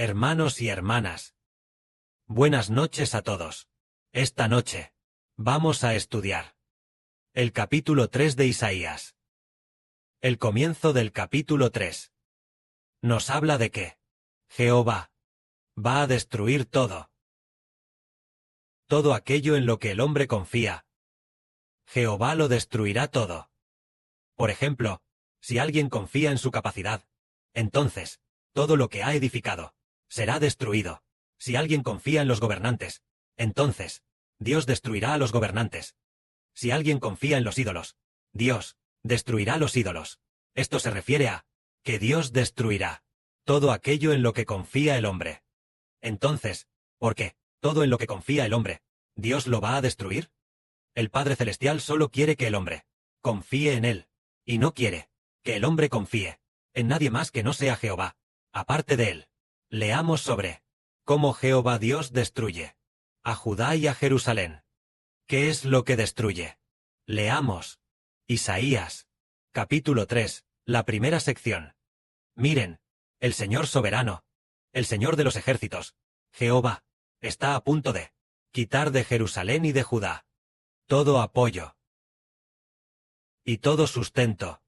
Hermanos y hermanas, buenas noches a todos. Esta noche, vamos a estudiar el capítulo 3 de Isaías. El comienzo del capítulo 3 nos habla de que Jehová va a destruir todo aquello en lo que el hombre confía. Jehová lo destruirá todo. Por ejemplo, si alguien confía en su capacidad, entonces, todo lo que ha edificado será destruido. Si alguien confía en los gobernantes, entonces, Dios destruirá a los gobernantes. Si alguien confía en los ídolos, Dios destruirá los ídolos. Esto se refiere a que Dios destruirá todo aquello en lo que confía el hombre. Entonces, ¿por qué todo en lo que confía el hombre, Dios lo va a destruir? El Padre Celestial solo quiere que el hombre confíe en Él, y no quiere que el hombre confíe en nadie más que no sea Jehová, aparte de Él. Leamos sobre cómo Jehová Dios destruye a Judá y a Jerusalén. ¿Qué es lo que destruye? Leamos Isaías, capítulo 3, la primera sección. Miren, el Señor soberano, el Señor de los ejércitos, Jehová, está a punto de quitar de Jerusalén y de Judá todo apoyo y todo sustento,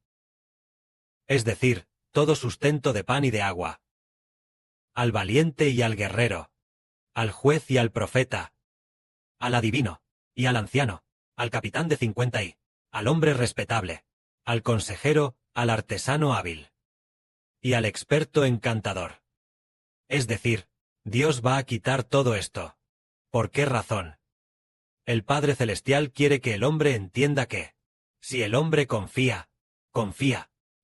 es decir, todo sustento de pan y de agua, al valiente y al guerrero, al juez y al profeta, al adivino y al anciano, al capitán de 50 y al hombre respetable, al consejero, al artesano hábil y al experto encantador. Es decir, Dios va a quitar todo esto. ¿Por qué razón? El Padre Celestial quiere que el hombre entienda que, si el hombre confía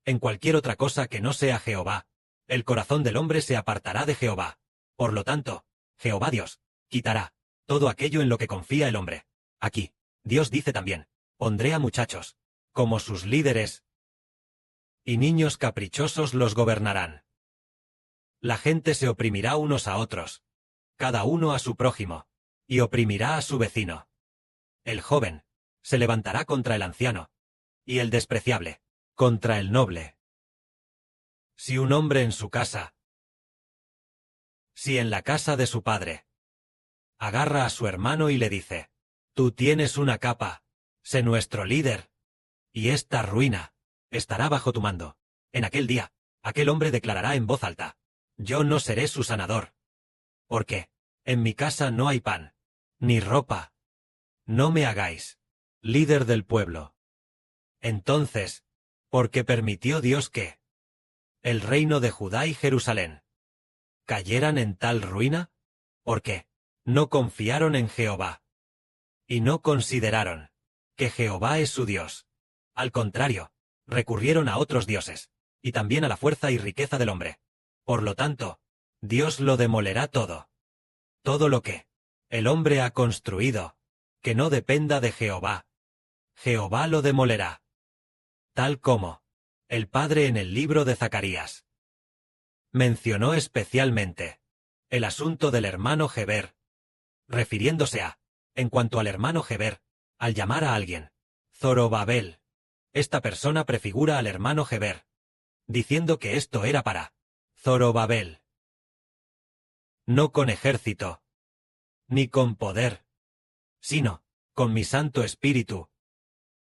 en cualquier otra cosa que no sea Jehová, el corazón del hombre se apartará de Jehová. Por lo tanto, Jehová Dios quitará todo aquello en lo que confía el hombre. Aquí, Dios dice también, pondré a muchachos como sus líderes, y niños caprichosos los gobernarán. La gente se oprimirá unos a otros, cada uno a su prójimo, y oprimirá a su vecino. El joven se levantará contra el anciano, y el despreciable contra el noble. Si un hombre en su casa, si en la casa de su padre, agarra a su hermano y le dice, tú tienes una capa, sé nuestro líder, y esta ruina estará bajo tu mando. En aquel día, aquel hombre declarará en voz alta, yo no seré su sanador. Porque en mi casa no hay pan, ni ropa. No me hagáis líder del pueblo. Entonces, ¿por qué permitió Dios que el reino de Judá y Jerusalén cayeran en tal ruina? Porque no confiaron en Jehová, y no consideraron que Jehová es su Dios. Al contrario, recurrieron a otros dioses, y también a la fuerza y riqueza del hombre. Por lo tanto, Dios lo demolerá todo. Todo lo que el hombre ha construido, que no dependa de Jehová, Jehová lo demolerá. Tal como el Padre en el libro de Zacarías mencionó especialmente el asunto del hermano Geber, refiriéndose a, en cuanto al hermano Geber, al llamar a alguien Zorobabel, esta persona prefigura al hermano Geber, diciendo que esto era para Zorobabel, no con ejército, ni con poder, sino con mi Santo Espíritu.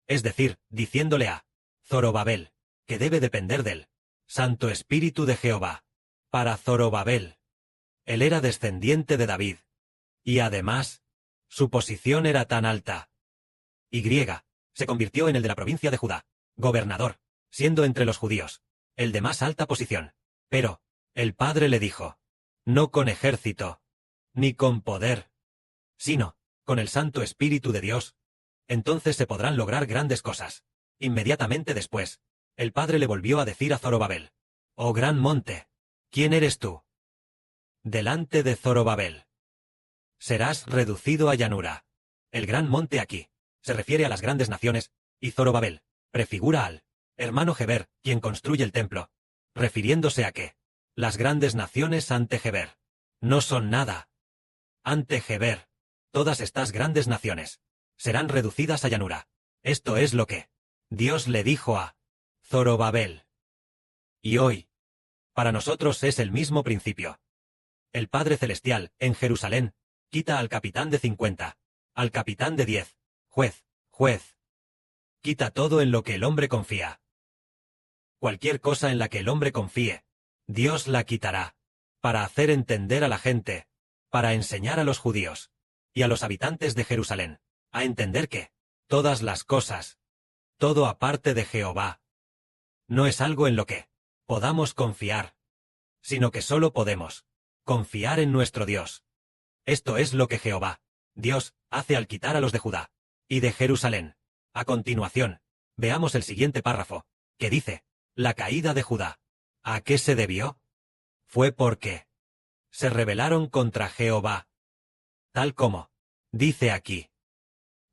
Es decir, diciéndole a Zorobabel, que debe depender del Santo Espíritu de Jehová. Para Zorobabel, él era descendiente de David, y además, su posición era tan alta. Y se convirtió en el de la provincia de Judá, gobernador, siendo entre los judíos el de más alta posición. Pero el Padre le dijo, no con ejército, ni con poder, sino con el Santo Espíritu de Dios. Entonces se podrán lograr grandes cosas. Inmediatamente después, el Padre le volvió a decir a Zorobabel, oh gran monte, ¿quién eres tú? Delante de Zorobabel serás reducido a llanura. El gran monte aquí se refiere a las grandes naciones, y Zorobabel prefigura al hermano Geber, quien construye el templo, refiriéndose a que las grandes naciones ante Geber no son nada. Ante Geber, todas estas grandes naciones serán reducidas a llanura. Esto es lo que Dios le dijo a Zorobabel. Y hoy, para nosotros es el mismo principio. El Padre Celestial, en Jerusalén, quita al capitán de 50, al capitán de 10, juez. Quita todo en lo que el hombre confía. Cualquier cosa en la que el hombre confíe, Dios la quitará, para hacer entender a la gente, para enseñar a los judíos, y a los habitantes de Jerusalén, a entender que, todas las cosas, todo aparte de Jehová, no es algo en lo que podamos confiar, sino que solo podemos confiar en nuestro Dios. Esto es lo que Jehová, Dios, hace al quitar a los de Judá y de Jerusalén. A continuación, veamos el siguiente párrafo, que dice, la caída de Judá. ¿A qué se debió? Fue porque se rebelaron contra Jehová. Tal como dice aquí.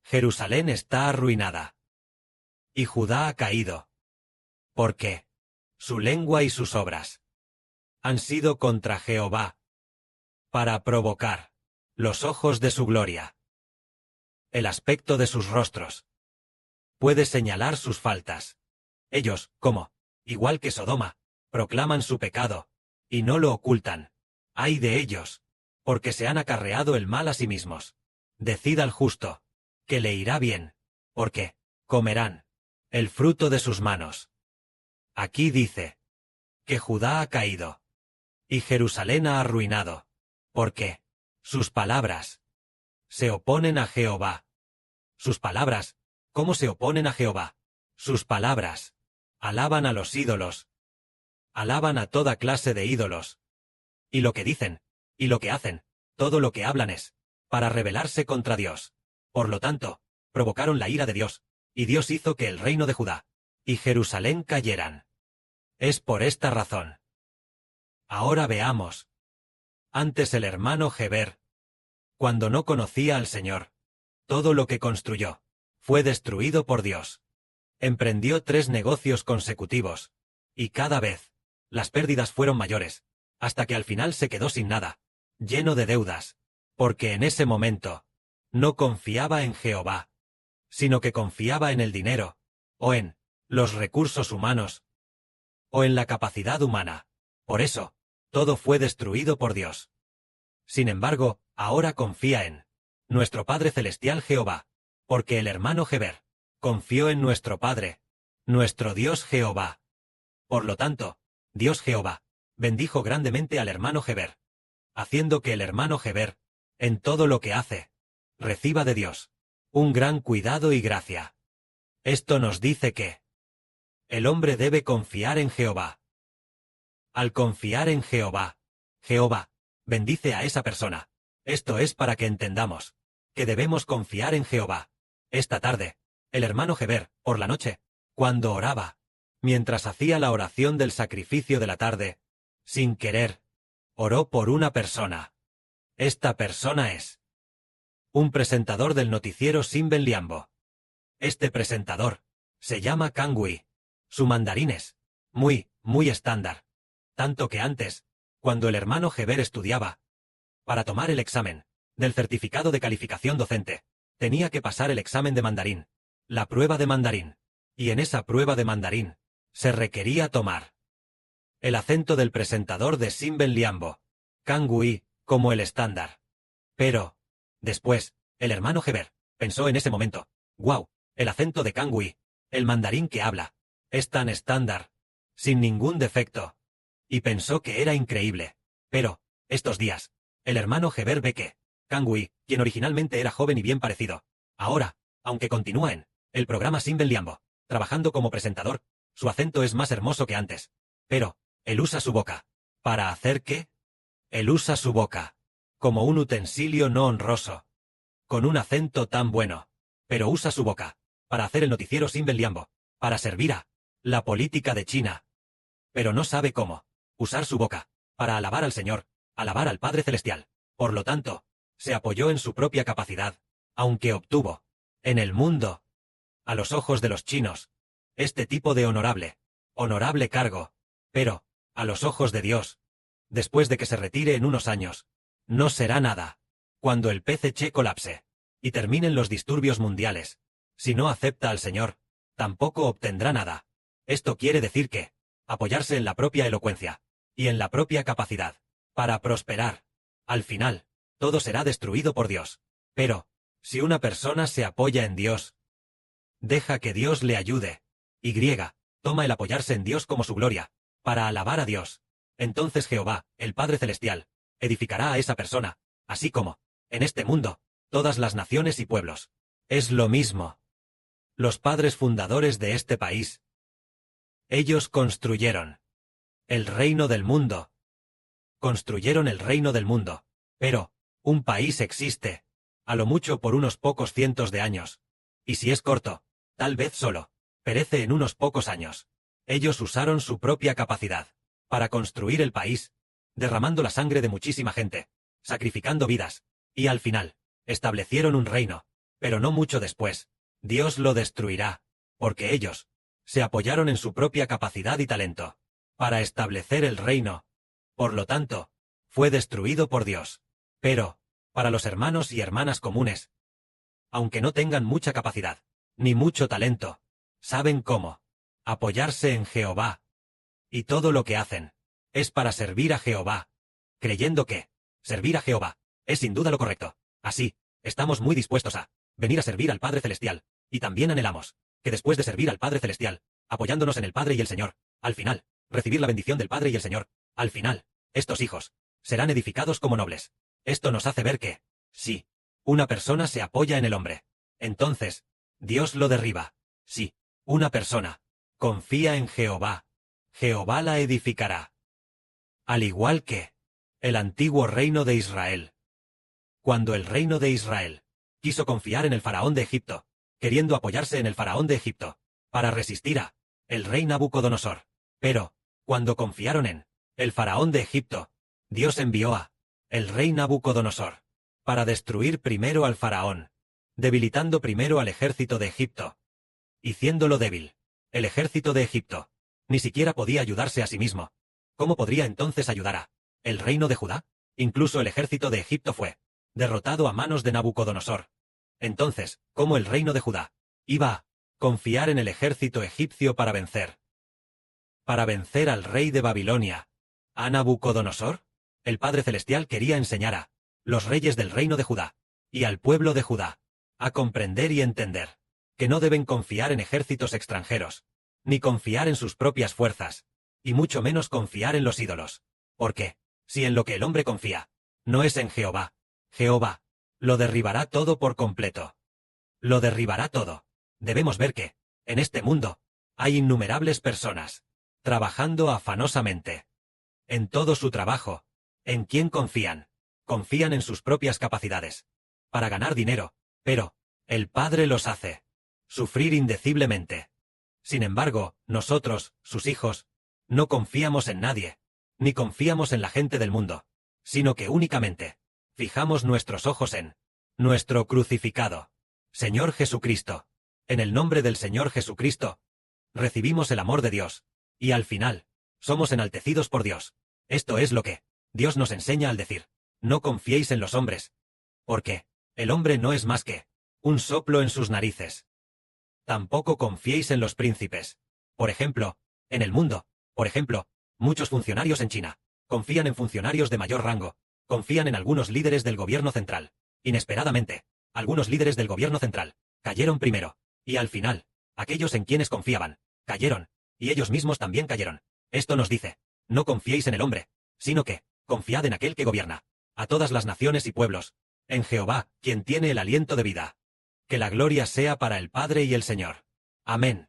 Jerusalén está arruinada. Y Judá ha caído. Porque su lengua y sus obras han sido contra Jehová, para provocar los ojos de su gloria. El aspecto de sus rostros puede señalar sus faltas. Ellos, igual que Sodoma, proclaman su pecado, y no lo ocultan. ¡Ay de ellos! Porque se han acarreado el mal a sí mismos. Decid al justo, que le irá bien, porque comerán el fruto de sus manos. Aquí dice, que Judá ha caído, y Jerusalén ha arruinado, porque sus palabras se oponen a Jehová. Sus palabras, ¿cómo se oponen a Jehová? Sus palabras alaban a los ídolos, alaban a toda clase de ídolos. Y lo que dicen, y lo que hacen, todo lo que hablan es para rebelarse contra Dios. Por lo tanto, provocaron la ira de Dios, y Dios hizo que el reino de Judá y Jerusalén cayeran. Es por esta razón. Ahora veamos. Antes el hermano Geber, cuando no conocía al Señor, todo lo que construyó fue destruido por Dios. Emprendió 3 negocios consecutivos, y cada vez las pérdidas fueron mayores, hasta que al final se quedó sin nada, lleno de deudas, porque en ese momento no confiaba en Jehová, sino que confiaba en el dinero, o en los recursos humanos, o en la capacidad humana. Por eso, todo fue destruido por Dios. Sin embargo, ahora confía en nuestro Padre Celestial Jehová, porque el hermano Geber confió en nuestro Padre, nuestro Dios Jehová. Por lo tanto, Dios Jehová bendijo grandemente al hermano Geber, haciendo que el hermano Geber, en todo lo que hace, reciba de Dios un gran cuidado y gracia. Esto nos dice que el hombre debe confiar en Jehová. Al confiar en Jehová, Jehová bendice a esa persona. Esto es para que entendamos que debemos confiar en Jehová. Esta tarde, el hermano Geber, por la noche, cuando oraba, mientras hacía la oración del sacrificio de la tarde, sin querer, oró por una persona. Esta persona es un presentador del noticiero Sinben Liambo. Este presentador se llama Kangui. Su mandarín es muy estándar. Tanto que antes, cuando el hermano Geber estudiaba, para tomar el examen del certificado de calificación docente, tenía que pasar el examen de mandarín, la prueba de mandarín, y en esa prueba de mandarín se requería tomar el acento del presentador de Sinben Liambo, Kangui, como el estándar. Pero, después, el hermano Geber pensó en ese momento, ¡guau! El acento de Kangui, el mandarín que habla, es tan estándar, sin ningún defecto. Y pensó que era increíble. Pero, estos días, el hermano Geber ve que Kangui, quien originalmente era joven y bien parecido, ahora, aunque continúa en el programa Sinben Liambo, trabajando como presentador, su acento es más hermoso que antes. Pero, él usa su boca. ¿Para hacer qué? Él usa su boca como un utensilio no honroso, con un acento tan bueno, pero usa su boca para hacer el noticiero Sinben Liambo, para servir a la política de China. Pero no sabe cómo usar su boca para alabar al Señor, alabar al Padre Celestial. Por lo tanto, se apoyó en su propia capacidad, aunque obtuvo, en el mundo, a los ojos de los chinos, este tipo de honorable cargo, pero, a los ojos de Dios, después de que se retire en unos años, no será nada. Cuando el PCC colapse, y terminen los disturbios mundiales, si no acepta al Señor, tampoco obtendrá nada. Esto quiere decir que apoyarse en la propia elocuencia y en la propia capacidad para prosperar Al final, todo será destruido por Dios. Pero, si una persona se apoya en Dios, deja que Dios le ayude, y toma el apoyarse en Dios como su gloria, para alabar a Dios, entonces Jehová, el Padre Celestial, edificará a esa persona, así como, en este mundo, todas las naciones y pueblos. Es lo mismo. Los padres fundadores de este país. Ellos construyeron el reino del mundo. Construyeron el reino del mundo. Pero, un país existe, a lo mucho por unos pocos cientos de años. Y si es corto, tal vez solo, perece en unos pocos años. Ellos usaron su propia capacidad para construir el país, derramando la sangre de muchísima gente, sacrificando vidas, y al final, establecieron un reino, pero no mucho después, Dios lo destruirá, porque ellos se apoyaron en su propia capacidad y talento para establecer el reino. Por lo tanto, fue destruido por Dios. Pero, para los hermanos y hermanas comunes, aunque no tengan mucha capacidad, ni mucho talento, saben cómo apoyarse en Jehová. Y todo lo que hacen es para servir a Jehová, creyendo que servir a Jehová es sin duda lo correcto. Así, estamos muy dispuestos a venir a servir al Padre Celestial, y también anhelamos que después de servir al Padre Celestial, apoyándonos en el Padre y el Señor, al final, recibir la bendición del Padre y el Señor, al final, estos hijos serán edificados como nobles. Esto nos hace ver que, si una persona se apoya en el hombre, entonces, Dios lo derriba. Si una persona confía en Jehová, Jehová la edificará. Al igual que el antiguo reino de Israel. Cuando el reino de Israel quiso confiar en el faraón de Egipto, queriendo apoyarse en el faraón de Egipto, para resistir a el rey Nabucodonosor. Pero, cuando confiaron en el faraón de Egipto, Dios envió a el rey Nabucodonosor para destruir primero al faraón, debilitando primero al ejército de Egipto, haciéndolo débil. El ejército de Egipto ni siquiera podía ayudarse a sí mismo. ¿Cómo podría entonces ayudar a el reino de Judá? Incluso el ejército de Egipto fue derrotado a manos de Nabucodonosor. Entonces, ¿cómo el reino de Judá iba a confiar en el ejército egipcio para vencer? Para vencer al rey de Babilonia, a Nabucodonosor, el Padre Celestial quería enseñar a los reyes del reino de Judá y al pueblo de Judá a comprender y entender que no deben confiar en ejércitos extranjeros, ni confiar en sus propias fuerzas, y mucho menos confiar en los ídolos. Porque, si en lo que el hombre confía no es en Jehová, Jehová lo derribará todo por completo. Lo derribará todo. Debemos ver que, en este mundo, hay innumerables personas trabajando afanosamente. En todo su trabajo, ¿en quién confían? Confían en sus propias capacidades para ganar dinero, pero el Padre los hace sufrir indeciblemente. Sin embargo, nosotros, sus hijos, no confiamos en nadie, ni confiamos en la gente del mundo, sino que únicamente fijamos nuestros ojos en nuestro crucificado, Señor Jesucristo. En el nombre del Señor Jesucristo, recibimos el amor de Dios, y al final, somos enaltecidos por Dios. Esto es lo que Dios nos enseña al decir, no confiéis en los hombres, porque el hombre no es más que un soplo en sus narices. Tampoco confiéis en los príncipes. Por ejemplo, en el mundo, por ejemplo, muchos funcionarios en China confían en funcionarios de mayor rango, confían en algunos líderes del gobierno central. Inesperadamente, algunos líderes del gobierno central cayeron primero, y al final, aquellos en quienes confiaban, cayeron, y ellos mismos también cayeron. Esto nos dice, no confiéis en el hombre, sino que, confiad en aquel que gobierna a todas las naciones y pueblos, en Jehová, quien tiene el aliento de vida. Que la gloria sea para el Padre y el Señor. Amén.